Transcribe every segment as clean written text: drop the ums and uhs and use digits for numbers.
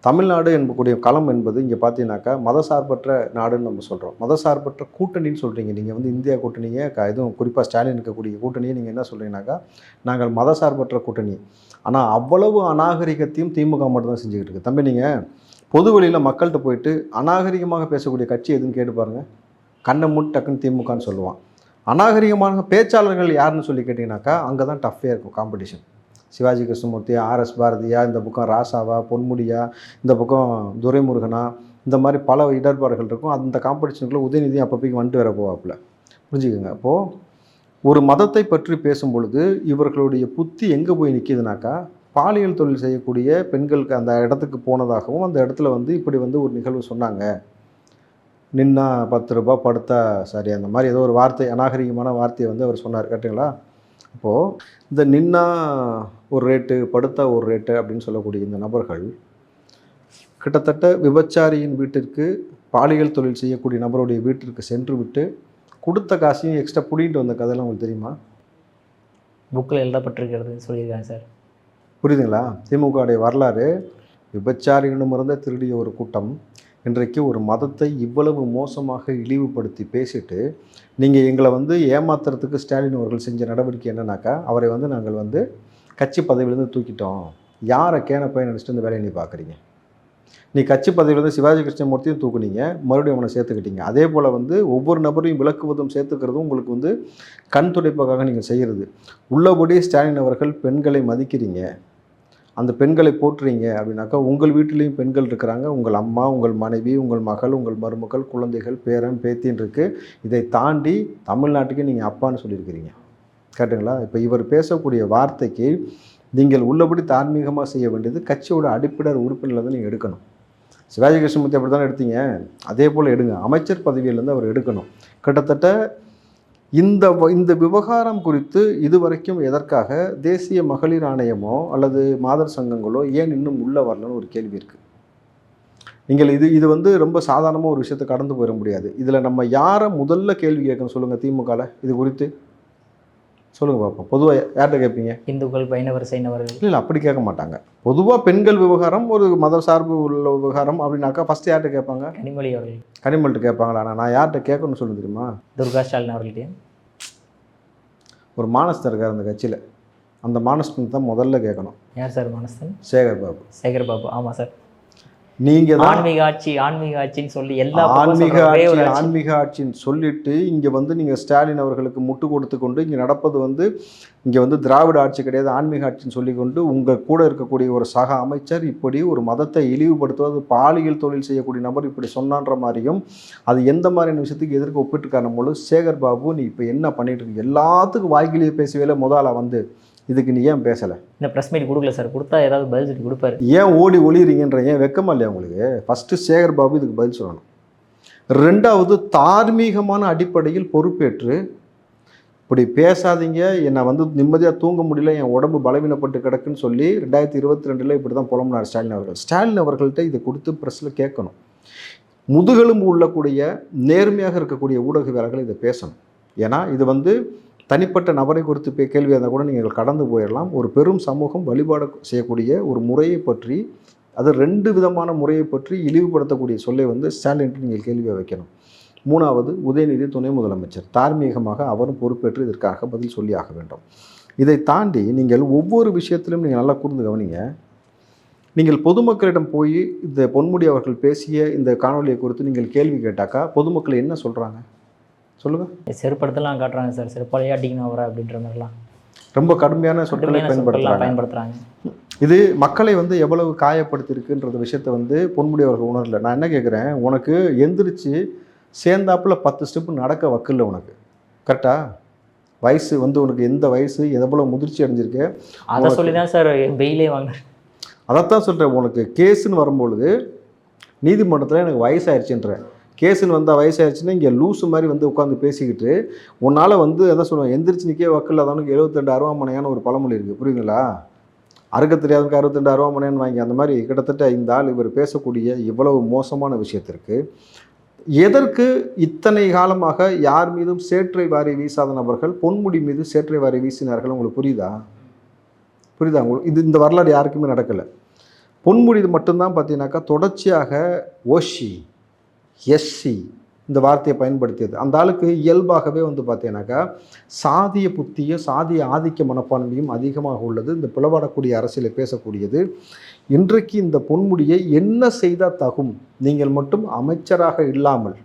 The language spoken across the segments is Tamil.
தமிழ்நாடு என்பக்கூடிய களம் என்பது இங்கே பார்த்தீங்கன்னாக்கா மதசார்பற்ற நாடுன்னு நம்ம சொல்கிறோம். மதசார்பற்ற கூட்டணின்னு சொல்கிறீங்க. நீங்கள் வந்து இந்தியா கூட்டணியை எதுவும் குறிப்பாக ஸ்டாலின் இருக்கக்கூடிய கூட்டணியை நீங்கள் என்ன சொல்கிறீங்கன்னாக்கா, நாங்கள் மதசார்பற்ற கூட்டணி. ஆனால் அவ்வளவு அநாகரிகத்தையும் திமுக மட்டும் தான் செஞ்சுக்கிட்டு இருக்கு. தம்பி, நீங்கள் பொது வழியில் மக்கள்கிட்ட போயிட்டு அநாகரிகமாக பேசக்கூடிய கட்சி எதுன்னு கேட்டு பாருங்கள். கண்ணை மூட்டு டக்குன்னு திமுகன்னு சொல்லுவான். அநாகரிகமான பேச்சாளர்கள் யாருன்னு சொல்லி கேட்டிங்கனாக்கா, அங்கே தான் டஃப்பே இருக்கும் காம்படிஷன். சிவாஜி கிருஷ்ணமூர்த்தி, ஆர்எஸ் பாரதியா, இந்த பக்கம் ராசாவா, பொன்முடியா, இந்த பக்கம் துரைமுருகனா, இந்த மாதிரி பல இடர்பாடுகள் இருக்கும். அந்த காம்படிஷனுக்குள்ளே உதயநிதி அப்பப்போக்கு வந்துட்டு வர போவாப்புல. புரிஞ்சுக்கோங்க. அப்போது ஒரு மதத்தை பற்றி பேசும் பொழுது இவர்களுடைய புத்தி எங்கே போய் நிற்கிதுனாக்கா, பாலியல் தொழில் செய்யக்கூடிய பெண்களுக்கு அந்த இடத்துக்கு போனதாகவும், அந்த இடத்துல வந்து இப்படி வந்து ஒரு நிகழ்வு சொன்னாங்க, நின்னா 10 ரூபா படுத்தா சரி, அந்த மாதிரி ஏதோ ஒரு வார்த்தை, அநாகரிகமான வார்த்தையை வந்து அவர் சொன்னார். கேட்டுங்களா? அப்போது இந்த நின்னா ஒரு ரேட்டு, படுத்தா ஒரு ரேட்டு அப்படின்னு சொல்லக்கூடிய இந்த நபர்கள் கிட்டத்தட்ட விபச்சாரியின் வீட்டிற்கு, பாலியல் தொழில் செய்யக்கூடிய நபருடைய வீட்டிற்கு சென்று விட்டு கொடுத்த காசையும் எக்ஸ்ட்ரா புடிங்கிட்டு வந்த கதையெல்லாம் உங்களுக்கு தெரியுமா? புக்கில் எழுதப்பட்டிருக்கிறது சொல்லியிருக்காங்க சார். புரியுதுங்களா? திமுகவுடைய வரலாறு, விபச்சாரியிடமிருந்த திருடிய ஒரு கூட்டம் இன்றைக்கு ஒரு மதத்தை இவ்வளவு மோசமாக இழிவுபடுத்தி பேசிட்டு, நீங்கள் எங்களை வந்து ஏமாத்துறதுக்கு ஸ்டாலின் அவர்கள் செஞ்ச நடவடிக்கை என்னன்னாக்கா, அவரை வந்து நாங்கள் வந்து கட்சி பதவியிலேருந்து தூக்கிட்டோம். யாரை கேனப்பையன் நினச்சிட்டு இந்த வேலையை நீ பார்க்குறீங்க? நீ கட்சி பதவியிலேருந்து சிவாஜி கிருஷ்ணமூர்த்தியும் தூக்குனீங்க, மறுபடியும் அவனை சேர்த்துக்கிட்டீங்க. அதே போல் வந்து ஒவ்வொரு நபரையும் விலக்குவதும் சேர்த்துக்கிறதும் உங்களுக்கு வந்து கண் துடைப்பாக நீங்கள் செய்கிறது. உள்ளபடி ஸ்டாலின் அவர்கள் பெண்களை மதிக்கிறீங்க, அந்த பெண்களை போற்றுறீங்க அப்படின்னாக்கா, உங்கள் வீட்டிலையும் பெண்கள் இருக்கிறாங்க. உங்கள் அம்மா, உங்கள் மனைவி, உங்கள் மகள், உங்கள் மருமக்கள், குழந்தைகள், பேரன், பேத்தின்னு இருக்குது. இதை தாண்டி தமிழ்நாட்டுக்கு நீங்கள் அப்பான்னு சொல்லியிருக்கிறீங்க. கேட்டுங்களா? இப்போ இவர் பேசக்கூடிய வார்த்தைக்கு நீங்கள் உள்ளபடி தார்மீகமாக செய்ய வேண்டியது கட்சியோட அடிப்படை உறுப்பினர்லேருந்து நீங்கள் எடுக்கணும். சிவாஜி கிருஷ்ணமூர்த்தி அப்படி தானே எடுத்தீங்க, அதே போல் எடுங்க. அமைச்சர் பதவியிலேருந்து அவர் எடுக்கணும். கிட்டத்தட்ட இந்த விவகாரம் குறித்து இதுவரைக்கும் எதற்காக தேசிய மகளிர் ஆணையமோ அல்லது மாதர் சங்கங்களோ ஏன் இன்னும் உள்ளே வரலன்னு ஒரு கேள்வி இருக்குது. நீங்கள் இது வந்து ரொம்ப சாதாரணமாக ஒரு விஷயத்தை கடந்து போயிட முடியாது. இதில் நம்ம யாரை முதல்ல கேள்வி கேட்கணும் சொல்லுங்கள்? திமுகவில் இது குறித்து சொல்லுங்கள் பார்ப்போம். பொதுவாக யார்கிட்ட கேட்பீங்க? இந்துக்கள், வைணவர், சைனவர்கள். இல்லை, அப்படி கேட்க மாட்டாங்க. பொதுவாக பெண்கள் விவகாரம் ஒரு மத சார்பு உள்ள விவகாரம் அப்படின்னாக்கா ஃபஸ்ட்டு யார்கிட்ட கேட்பாங்க? கனிமொழி அவர்கள். கனிமொழிட்ட கேட்பாங்களா? நான் யார்கிட்ட கேட்கணும்னு சொல்ல தெரியுமா? துர்கா ஸ்டாலின் அவர்கள்ட்டையும். ஒரு மானஸ்தர் இருக்கார் அந்த கட்சியில், அந்த மானஸ்தன் தான் முதல்ல கேட்கணும். யார் சார் மானஸ்தன்? சேகர் பாபு. சேகர் பாபு, ஆமாம் சார். நீங்கள் ஆன்மீக ஆட்சின்னு சொல்லி எல்லா ஆன்மீக ஆட்சின்னு சொல்லிட்டு இங்கே வந்து நீங்கள் ஸ்டாலின் அவர்களுக்கு முட்டு கொடுத்து கொண்டு இங்கே நடப்பது வந்து இங்கே வந்து திராவிட ஆட்சி கிடையாது, ஆன்மீக ஆட்சின்னு சொல்லிக்கொண்டு உங்கள் கூட இருக்கக்கூடிய ஒரு சக அமைச்சர் இப்படி ஒரு மதத்தை இழிவுபடுத்துவது, பாலியல் தொழில் செய்யக்கூடிய நபர் இப்படி சொன்னான்ற மாதிரியும் அது எந்த மாதிரியான விஷயத்துக்கு எதிர்க்க ஒப்பிட்டு காணும்போது, சேகர் பாபு நீ இப்போ என்ன பண்ணிட்டு இருக்கு? எல்லாத்துக்கும் வாய்க்கிலேயே பேசவே முதல்ல வந்து இதுக்கு நீ ஏன் பேசலை? இந்த ப்ரெஸ் மீட் கொடுக்கல சார். கொடுத்தா ஏதாவது பதில் சொல்லி கொடுப்பாரு. ஏன் ஓடி ஒளிறீங்கன்ற ஏன் வெக்கமா இல்லையா உங்களுக்கு? ஃபஸ்ட்டு சேகர் பாபு இதுக்கு பதில் சொல்லணும். ரெண்டாவது, தார்மீகமான அடிப்படையில் பொறுப்பேற்று இப்படி பேசாதீங்க, என்னை வந்து நிம்மதியாக தூங்க முடியல, என் உடம்பு பலவீனப்பட்டு கிடக்குன்னு சொல்லி 2022 இப்படி தான் புலம்புனார் ஸ்டாலின் அவர்கள். ஸ்டாலின் அவர்கள்ட்ட இதை கொடுத்து ப்ரெஸ்ஸில் கேட்கணும். முதுகெலும்பு உள்ளக்கூடிய நேர்மையாக இருக்கக்கூடிய ஊடகவியலாளர்கள் இதை பேசணும். ஏன்னா இது வந்து தனிப்பட்ட நபரை குறித்து கேள்வியாக இருந்தால் கூட நீங்கள் கடந்து போயிடலாம். ஒரு பெரும் சமூகம் வழிபாடு செய்யக்கூடிய ஒரு முறையை பற்றி, அது 2 விதமான முறையை பற்றி இழிவுபடுத்தக்கூடிய சொல்லை வந்து ஸ்டாலின் நீங்கள் கேள்வியாக வைக்கணும். மூணாவது, உதயநிதி துணை முதலமைச்சர், தார்மீகமாக அவரும் பொறுப்பேற்று இதற்காக பதில் சொல்லி ஆக வேண்டும். இதை தாண்டி நீங்கள் ஒவ்வொரு விஷயத்திலும் நீங்கள் நல்லா கூர்ந்து கவனிங்க. நீங்கள் பொதுமக்களிடம் போய் இந்த பொன்முடி அவர்கள் பேசிய இந்த காணொலியை குறித்து நீங்கள் கேள்வி கேட்டாக்கா பொதுமக்கள் என்ன சொல்கிறாங்க சொல்லுங்கள்? செருப்படுத்தலாம் காட்டுறாங்க சார். செருப்பாலையே அடிக்கணும் அவரை அப்படின்ற மாதிரிலாம் ரொம்ப கடுமையான சொற்களை பயன்படுத்துகிறாங்க. இது மக்களை வந்து எவ்வளவு காயப்படுத்தியிருக்குன்ற விஷயத்தை வந்து பொன்முடி அவர்கள் உணரல. நான் என்ன கேட்குறேன், உனக்கு எந்திரிச்சு சேர்ந்தாப்புல 10 ஸ்டெப்பு நடக்க வக்கில்ல உனக்கு, கரெக்டா? வயசு வந்து உனக்கு எந்த வயசு, எவ்வளோ முதிர்ச்சி அடைஞ்சிருக்கு, அதை சொல்லி தான் சார் வெயிலே வாங்க. அதைத்தான் சொல்கிறேன். உனக்கு கேஸுன்னு வரும்பொழுது நீதிமன்றத்தில் எனக்கு வயசாயிருச்சுன்ற, கேஸுன்னு வந்தால் வயசாகிடுச்சுன்னா இங்கே லூஸு மாதிரி வந்து உட்காந்து பேசிக்கிட்டு உன்னால் வந்து எதை சொல்லுவேன், எந்திரிச்சு நிற்க வக்கில் அதானுக்கு 72 அருவாமனையான ஒரு பழமொழி இருக்குது, புரியுதுங்களா? அறுக்க தெரியாதவங்க 62 அருவாமனையான்னு வாங்கி அந்த மாதிரி கிட்டத்தட்ட இந்த ஆள் இவர் பேசக்கூடிய இவ்வளவு மோசமான விஷயத்திற்கு எதற்கு இத்தனை காலமாக யார் மீதும் சேற்றை வாரி வீசாத நபர்கள் பொன்முடி மீது சேற்றை வாரி வீசினார்கள்? உங்களுக்கு புரியுதா? உங்களுக்கு இந்த வரலாறு யாருக்குமே நடக்கலை. பொன்முடி மட்டும்தான் பார்த்தீங்கன்னாக்கா தொடர்ச்சியாக ஓஷி, எஸ்சி இந்த வார்த்தையை பயன்படுத்தியது. அந்த ஆளுக்கு இயல்பாகவே வந்து பார்த்தீங்கன்னாக்கா சாதிய புத்தியும் சாதிய ஆதிக்க மனப்பான்மையும் அதிகமாக உள்ளது. இந்த பிளவாடக்கூடிய அரசியலை பேசக்கூடியது. இன்றைக்கு இந்த பொன்முடியை என்ன செய்தால் தகும், நீங்கள் மட்டும் அமைச்சராக இல்லாமல்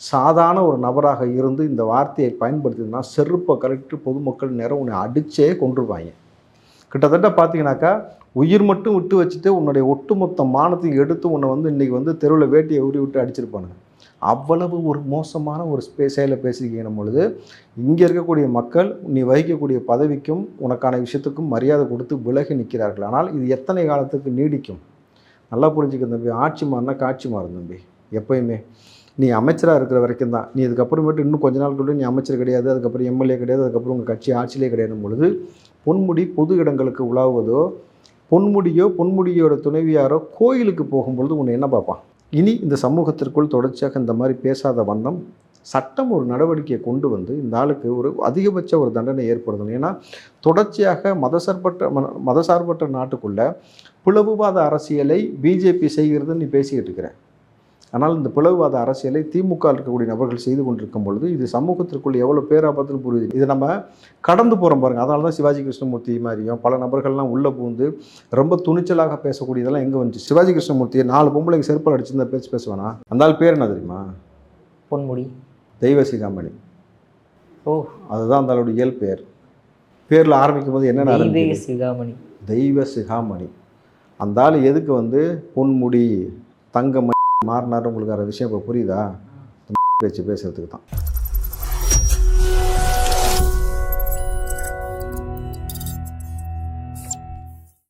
சாதாரண ஒரு நபராக இருந்து இந்த வார்த்தையை பயன்படுத்தினா செருப்பை கலெக்ட் பொதுமக்கள் நேரம் உன்னை அடிச்சே கொண்டுருவாங்க. கிட்டத்தட்ட பார்த்தீங்கன்னாக்கா உயிர் மட்டும் விட்டு வச்சுட்டு உன்னுடைய ஒட்டுமொத்த மானத்தை எடுத்து உன்னை வந்து இன்றைக்கி வந்து தெருவில் வேட்டியை உரி விட்டு அடிச்சிருப்பானுங்க. அவ்வளவு ஒரு மோசமான ஒரு செயலை பேசிக்கிற பொழுது இங்கே இருக்கக்கூடிய மக்கள் நீ வகிக்கக்கூடிய பதவிக்கும் உனக்கான விஷயத்துக்கும் மரியாதை கொடுத்து விலகி நிற்கிறார்கள். ஆனால் இது எத்தனை காலத்துக்கு நீடிக்கும்? நல்லா புரிஞ்சுக்க தம்பி. ஆட்சி மாறினா காட்சி மாறும் தம்பி. எப்பயுமே நீ அமைச்சராக இருக்கிற வரைக்கும் தான். நீ இதுக்கப்புறமேட்டு இன்னும் கொஞ்ச நாளுக்குள்ளே நீ அமைச்சர் கிடையாது, அதுக்கப்புறம் எம்எல்ஏ கிடையாது, அதுக்கப்புறம் உங்கள் கட்சி ஆட்சியிலே கிடையாது பொழுது பொன்முடி பொது இடங்களுக்கு உலாவுவதோ பொன்முடியோட துணைவியாரோ கோயிலுக்கு போகும்பொழுது உன்னை என்ன பார்ப்பான்? இனி இந்த சமூகத்திற்குள் தொடர்ச்சியாக இந்த மாதிரி பேசாத வண்ணம் சட்டம் ஒரு நடவடிக்கையை கொண்டு வந்து இந்த ஆளுக்கு ஒரு அதிகபட்ச ஒரு தண்டனை ஏற்படுத்தணும். ஏன்னா தொடர்ச்சியாக மதசார்பற்ற நாட்டுக்குள்ள பிளவுவாத அரசியலை பிஜேபி செய்கிறதுன்னு நீ பேசிக்கிட்டு இருக்கிற. ஆனால் இந்த பிளவுவாத அரசியலை திமுக இருக்கக்கூடிய நபர்கள் செய்து கொண்டிருக்கும் பொழுது இது சமூகத்திற்குள் எவ்வளோ பேராபத்தில் புரியுது. இதை நம்ம கடந்து போகிறோம் பாருங்கள். அதனால தான் சிவாஜி கிருஷ்ணமூர்த்தி மாதிரியும் பல நபர்கள்லாம் உள்ளே பூந்து ரொம்ப துணிச்சலாக பேசக்கூடியதெல்லாம் எங்கே வந்துச்சு? சிவாஜி கிருஷ்ணமூர்த்தியை 4 பொம்பளைக்கு செருப்பால் அடிச்சிருந்தா பேசுவானா? அந்த ஆள் பேர் என்ன தெரியுமா? பொன்முடி, தெய்வ சிகாமணி. ஓ, அதுதான் அந்த ஆளுடைய இயல் பேர். பேரில் ஆரம்பிக்கும் போது என்னென்ன தெய்வ சிகாமணி, தெய்வ சிகாமணி. அந்த ஆள் எதுக்கு வந்து பொன்முடி தங்க மாறினார்? உங்களுக்கு வேறு விஷயம் இப்போ புரியுதா? பேச்சு பேசுறதுக்கு தான்.